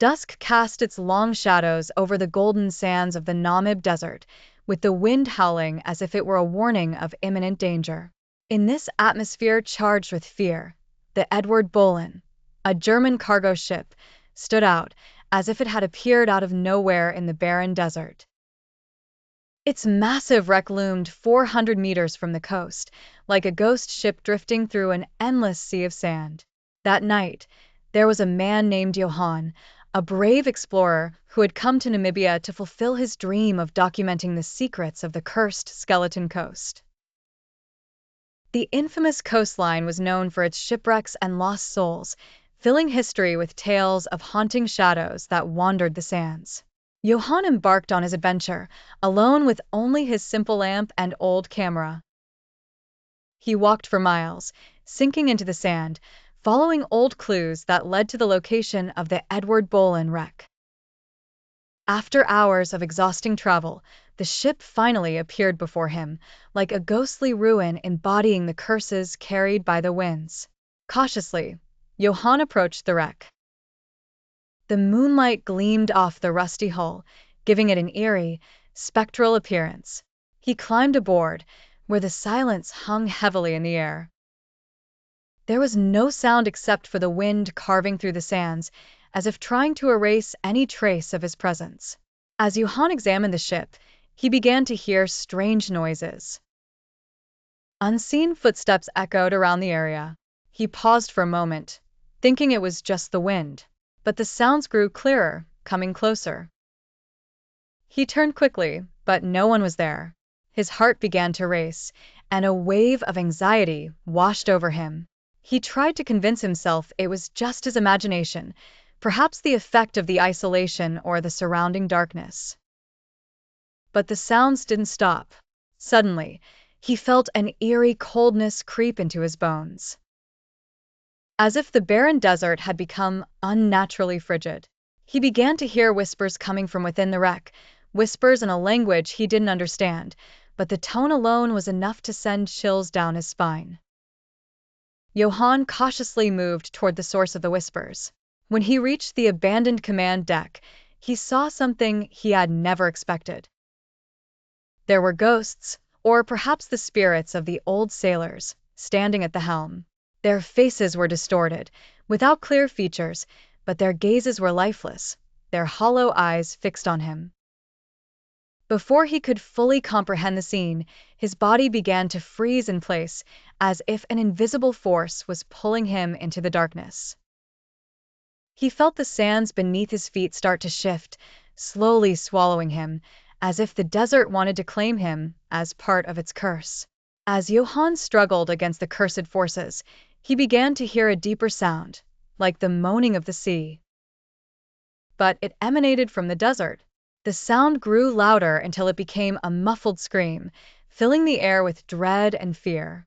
Dusk cast its long shadows over the golden sands of the Namib Desert, with the wind howling as if it were a warning of imminent danger. In this atmosphere charged with fear, the Edward Bolen, a German cargo ship, stood out as if it had appeared out of nowhere in the barren desert. Its massive wreck loomed 400 meters from the coast, like a ghost ship drifting through an endless sea of sand. That night, there was a man named Johan, a brave explorer who had come to Namibia to fulfill his dream of documenting the secrets of the cursed Skeleton Coast. The infamous coastline was known for its shipwrecks and lost souls, filling history with tales of haunting shadows that wandered the sands. Johan embarked on his adventure, alone with only his simple lamp and old camera. He walked for miles, sinking into the sand, following old clues that led to the location of the Edward Bolen wreck. After hours of exhausting travel, the ship finally appeared before him, like a ghostly ruin embodying the curses carried by the winds. Cautiously, Johan approached the wreck. The moonlight gleamed off the rusty hull, giving it an eerie, spectral appearance. He climbed aboard, where the silence hung heavily in the air. There was no sound except for the wind carving through the sands, as if trying to erase any trace of his presence. As Johan examined the ship, he began to hear strange noises. Unseen footsteps echoed around the area. He paused for a moment, thinking it was just the wind, but the sounds grew clearer, coming closer. He turned quickly, but no one was there. His heart began to race, and a wave of anxiety washed over him. He tried to convince himself it was just his imagination, perhaps the effect of the isolation or the surrounding darkness. But the sounds didn't stop. Suddenly, he felt an eerie coldness creep into his bones. As if the barren desert had become unnaturally frigid. He began to hear whispers coming from within the wreck, whispers in a language he didn't understand, but the tone alone was enough to send chills down his spine. Johan cautiously moved toward the source of the whispers. When he reached the abandoned command deck, he saw something he had never expected. There were ghosts, or perhaps the spirits of the old sailors, standing at the helm. Their faces were distorted, without clear features, but their gazes were lifeless, their hollow eyes fixed on him. Before he could fully comprehend the scene, his body began to freeze in place, as if an invisible force was pulling him into the darkness. He felt the sands beneath his feet start to shift, slowly swallowing him, as if the desert wanted to claim him as part of its curse. As Johan struggled against the cursed forces, he began to hear a deeper sound, like the moaning of the sea. But it emanated from the desert. The sound grew louder until it became a muffled scream, filling the air with dread and fear.